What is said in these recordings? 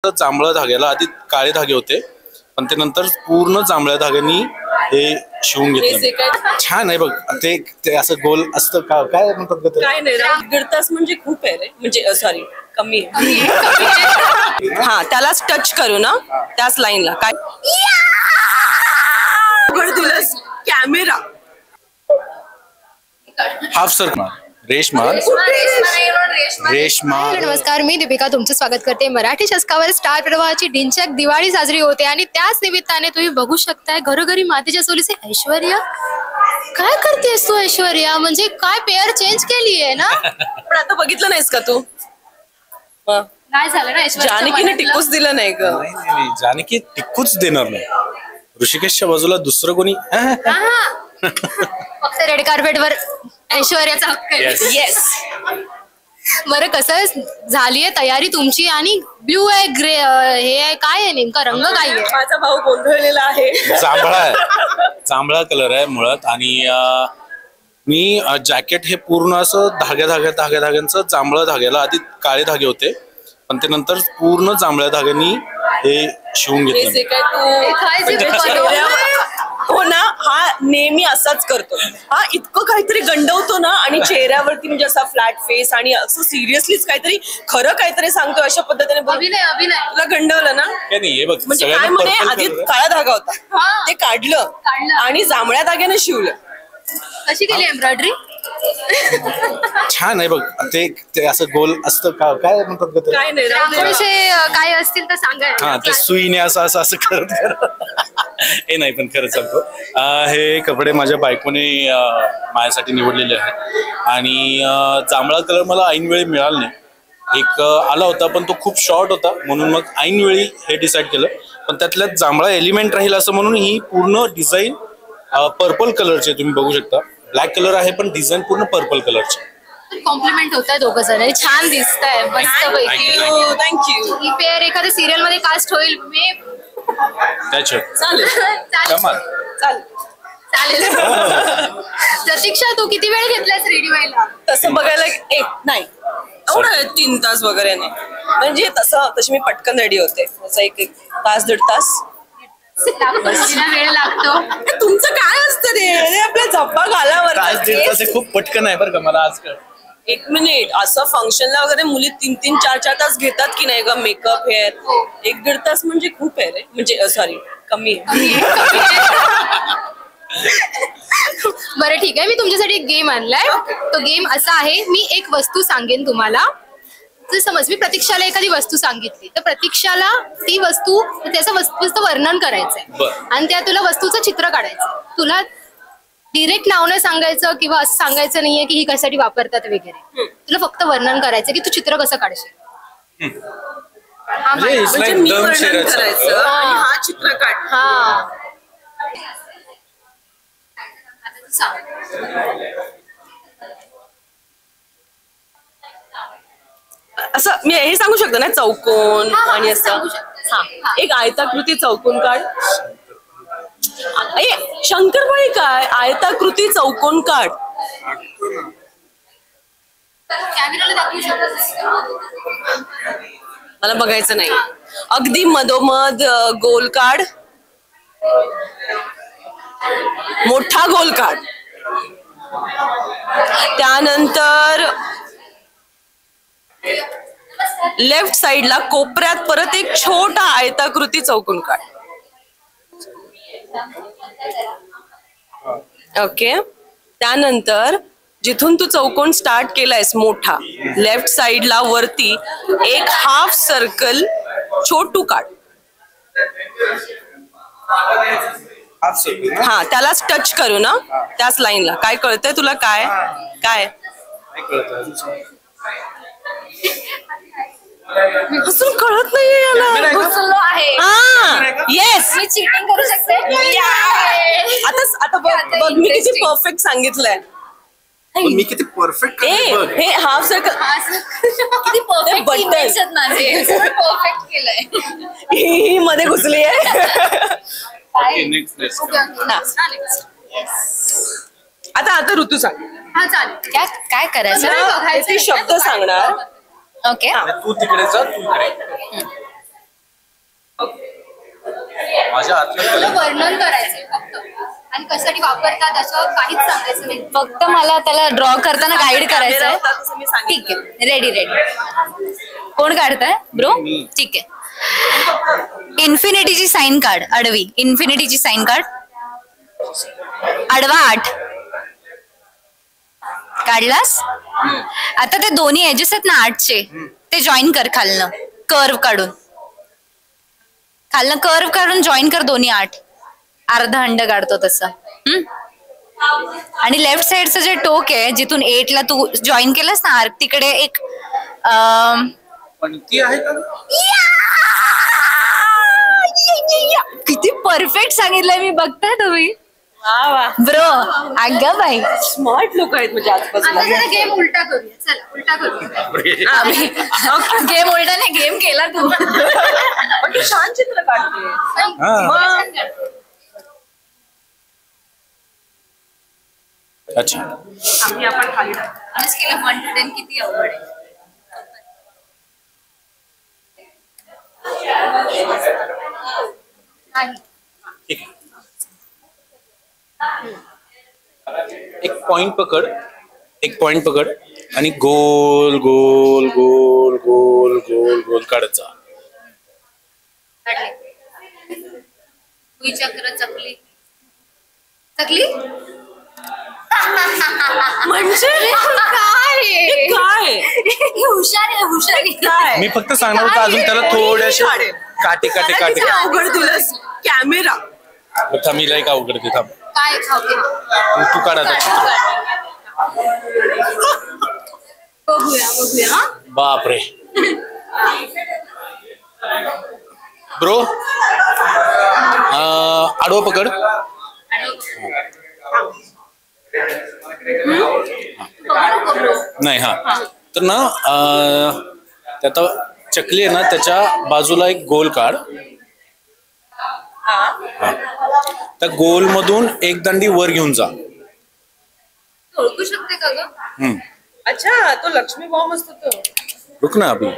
जांभळ्या धाग्याला आधी काळे धागे होते पण ते नंतर पूर्ण जांभळ्या धाग्यांनी हे शिवून घेतलं. छान आहे बघ ते ते असं गोल असतं का काय म्हणतात का काय नाही दीड तास म्हणजे खूप आहे रे म्हणजे सॉरी कमी हा त्यालाच टच करू ना त्याच लाईनला काय दिलंस camera half circle Reshma Reshma. नमस्कार, मी दीपिका तुमचं स्वागत करते मराठी शतकावर. स्टार प्रवाहाची डिंचक दिवाळी साजरी होते आणि त्याच निमित्ताने तुम्ही बघू शकताय घरोघरी मातीच्या चुलीचे. ऐश्वर्या काय करतेस तू? ऐश्वर्या म्हणजे काय पेअर चेंज केली आहे ना? पण आता बघितलं नाहीस का तू? काय झालं ना ऐश्वर्या? जानकीने टिकूच दिलं नाही ग. जानकी टिकूच देणार नाही. ऋषिकेशच्या बाजूला दुसरं कोणी फक्त रेड कार्पेटवर ऐश्वर्याचा हक्क आहे. येस. बरं कसं झालीये तयारी तुमची? आणि ब्ल्यू आहे ग्रे हे आहे काय आहे नेमका रंग काय आहे? माझा भाऊ गोंधळलेला आहे. जांभळा आहे, जांभळा कलर आहे मुळात. आणि मी जॅकेट हे पूर्ण असं धाग्यांचं जांभळ्या धाग्याला आधी काळे धागे होते पण ते नंतर पूर्ण जांभळ्या धाग्यांनी हे शिवून घेतलं. हो ना, हा नेहमी असाच करतो. हा इतकं काहीतरी गंडवतो ना आणि चेहऱ्यावरती म्हणजे असा फ्लॅट फेस आणि असं सिरियसलीच काहीतरी खरं काहीतरी सांगतो अशा पद्धतीने. अभिनय तुला गंडवलं ना म्हणजे काय म्हणे आधी काळा धागा होता ते काढलं आणि जांभळ्या धाग्याने शिवलं. कशी केली एम्ब्रॉयडरी? छान आहे बघ ते ते असं गोल असतं का काय म्हणतात का काय नाही काय असतील तर सांगा. हा ते सुईने असं असं असं करत हे नाही पण खरं सांगतो हे कपडे माझ्या बायकोने माझ्यासाठी निवडलेले आहेत. आणि जांभळा कलर मला ऐनवेळी मिळाला नाही. एक आला होता पण तो खूप शॉर्ट होता म्हणून मग ऐनवेळी हे डिसाईड केलं. पण त्यातल्यात जांभळा एलिमेंट राहील असं म्हणून ही पूर्ण डिझाईन पर्पल कलरची तुम्ही बघू शकता. ब्लॅक कलर आहे पण डिझाईन पूर्ण पर्पल कलरची. कॉम्प्लिमेंट होत आहे दोघं जण. छान दिसतंय मस्त पैकी. थँक्यू. ही पेअर एखाद्या सिरियल मध्ये कास्ट होईल. मी चालेल प्रतीक्षा तू किती वेळ घेतलास रेडी व्हायला? तसं बघायला नाही एवढं 3 तास वगैरे नाही म्हणजे तशी मी पटकन रेडी होते. एक तास 1.5 तास वेळ लागतो. तुमचं काय असतं रे आपल्या झप्पा घालावर. तास 1.5 तास खूप पटकन आहे बरं का मला आजकाल. 1 मिनिट असं फंक्शनला वगैरे मुली 3-3, 4-4 तास घेतात की नाही ग मेकअप हेअर. 1-1.5 तास म्हणजे खूप आहे रे म्हणजे सॉरी कमी आहे. बरं ठीक आहे, मी तुमच्यासाठी एक गेम आणलाय. तो गेम असा आहे, मी एक वस्तू सांगेन तुम्हाला. जर समज मी प्रतीक्षाला एखादी वस्तू सांगितली तर प्रतीक्षाला ती वस्तू त्याचं वस्तूचं वर्णन करायचंय आणि त्या तुला वस्तूचं चित्र काढायचं. तुला डिरेक्ट नाव नाही सांगायचं किंवा असं सांगायचं नाहीये की ही कशासाठी वापरतात वगैरे. तुला फक्त वर्णन करायचं की तू चित्र कसं काढशील. म्हणजे मी वर्णन करायचं आणि हा चित्र काढ. हा असं मी हे सांगू शकतो ना चौकोन आणि असं. एक आयताकृती चौकोन काढ. शंकरपाळी काय आयताकृती चौकोन काढ. मला बघायचं नाही. अगदी मधोमध गोल काढ. मोठा गोल काढ. त्यानंतर लेफ्ट साइडला कोपऱ्यात परत एक छोटा आयताकृती चौकोन काढ. ओके. त्यानंतर जिथून तू चौकोन स्टार्ट केलायस मोठा लेफ्ट साइडला वरती एक हाफ सर्कल छोटू काढ. हा त्यालाच टच करू ना त्याच लाईनला. काय कळतंय तुला? काय काय अजून कळत नाहीये याला. येस मी चीटिंग करू शकते. आता बघ मी किती परफेक्ट सांगितलंय. मी किती परफेक्ट हे हाफ सर्कल किती परफेक्ट माझे. परफेक्ट केलंय. ही मध्ये घुसली आहे. आता ऋतू सांग. हा चालेल. काय करायचं? शब्द सांगणार. ओके. तू तिकडे जा तू इकडे. माझ्या हातला तुला वर्णन करायचंय फक्त आणि कशासाठी वापरतात असं काहीच सांगायचं नाही. फक्त मला त्याला ड्रॉ करताना गाईड करायचं आहे. तसं मी सांगितलं. ठीक आहे, रेडी. कोण काढताय ब्रो? ठीक आहे. इन्फिनिटीची साईन काढ. आडवी इन्फिनिटीची साईन काढ. आडवा 8 काढलास. आता ते दोन्ही एजेस आहेत ना 8चे, ते जॉईन कर खालनं. कर्व काढून जॉईन कर दोन्ही 8. अर्धा अंड काढतो तसं. आणि लेफ्ट साइडचं जे टोक आहे जिथून 8 ला तू जॉईन केलंस ना आर्क, तिकडे एक पण ती आहे का? किती परफेक्ट सांगितलंय मी, बघताय तुम्ही ब्रो. अगं बाई स्मार्ट लोक आहेत म्हणजे आता आजपासून. जरा गेम उलटा करूया. चला उलटा करूया. गेम उलटा नाही, गेम केला तू. पण तू छान चित्र काढते. अच्छा. आम्ही आपण खाली टाकू. आणि स्केल ऑफ 1 to 10 किती अवघड आहे. नाही. ठीक आहे. एक पॉइंट पकड आणि गोल गोल गोल गोल गोल गोल काढत जा. काढले. भुईचक्र चकली. चकली म्हणजे काय हुशार काय मी फक्त सांगणार होतं अजून त्याला थोड्याशे काटे काटे काटे. किती अवघड दिलंस. कॅमेरा थांबीला एक अवघड ते थांब. काय खाते तू काढा आता चित्र. बघूया. बापरे. ब्रो आडवं पकड. नाही हा तर ना आता चकली आहे ना त्याच्या बाजूला एक गोल काढ. त्या गोल मधून एक दांडी वर घेऊन जा. ओळखू शकते का ग? अच्छा तो लक्ष्मी बॉम्ब असतो तो. रुक ना अभि.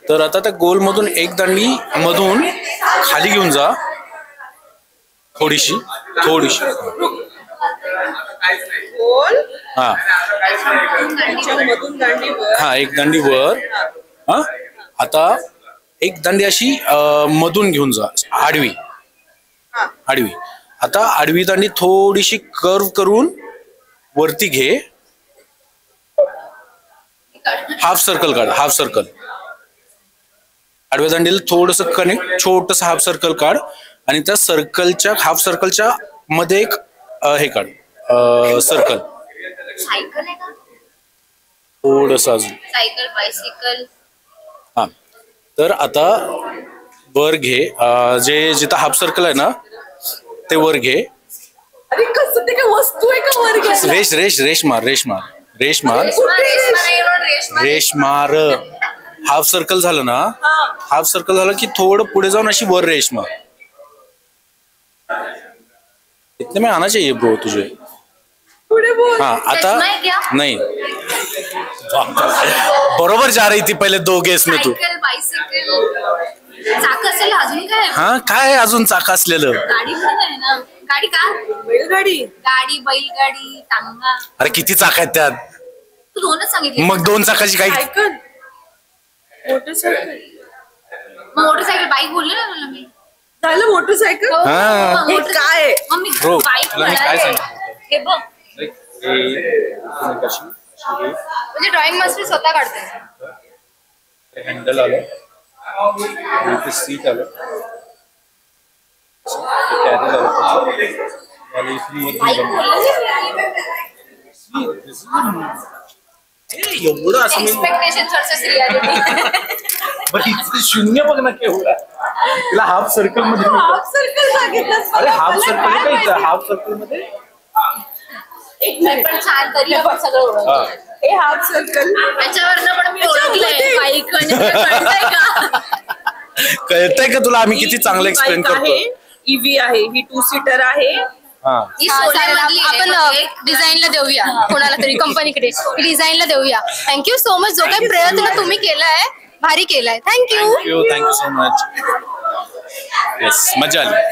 तर आता त्या गोल मधून एक दांडी मधून खाली घेऊन जा. थोडीशी गोल हा मधून दांडीवर. हा एक दांडी वर. हा आता एक दांडी अशी मधून घेऊन जा आडवी. आता आडवी दांडी थोडीशी कर्व करून वरती घे. हाफ सर्कल काढ. हाफ सर्कल आडव्या दांडीला थोडस कनेक्ट छोटस हाफ सर्कल काढ आणि त्या सर्कलच्या हाफ सर्कलच्या मध्ये एक हे काढ सर्कल. सायकल आहे का? थोडस अजून. Cycle bicycle. हा तर आता वर घे. जे जिथं हाफ सर्कल आहे ना ते वर घे. अरे कसं ते काय वस्तू आहे का वर घ्यायला? रेश मार. हाफ सर्कल झालं ना. हाफ सर्कल झालं की थोडं पुढे जाऊन अशी वर रेश मार. इतने में आना चाहिए ब्रो तुझे. पुढे बोल. हाँ आता चष्मा है क्या? नहीं बरोबर जा रही थी पहले 2 गेस में तू. Cycle bicycle. चाक असेल अजून काय? हा काय अजून चाक असलेलं. गाडी पण आहे ना. गाडी का? बैलगाडी. गाडी बैलगाडी टांगा. अरे किती चाक आहेत त्यात. तू 2च सांगितले. मग 2 चाकाची काही. Cycle motorcycle. मोटरसायकल बाईक बोलले ना तुला मी. झालं मोटरसायकल. हा. हे काय आहे? मम्मी Bro, बाईक तुला मी काय म्हणाले. सांगितलं? हे बघ म्हणजे ड्रॉइंग मास्टर स्वतः काढते. हँडल आलं. सीट आलं. एवढं असं मी एक्सपेक्टेशन वर्सेस रियालिटी. शून्य बघ ना केवढा. तिला हाफ सर्कल मध्ये. हाफ सर्कल सांगितलं. अरे हाफ सर्कल काय हाफ सर्कल मध्ये. पण छान तरी आपण सगळं ओळखलं. हे हाफ सर्कल. त्याच्यावरनं पण मी ओळखलंय बाईक म्हणजे कळतंय का? कळतंय का तुला आम्ही किती चांगलं एक्सप्लेन करतो. ईव्ही आहे ही 2 सीटर आहे. ही सोन्यामधली आहे. आपण डिझाईनला देऊया कोणाला तरी कंपनीकडे. डिझाईनला देऊया. Thank you so much. जो काही प्रयत्न तुम्ही केलाय भारी केलाय. Thank you. Thank you so much. Yes, मजा आली.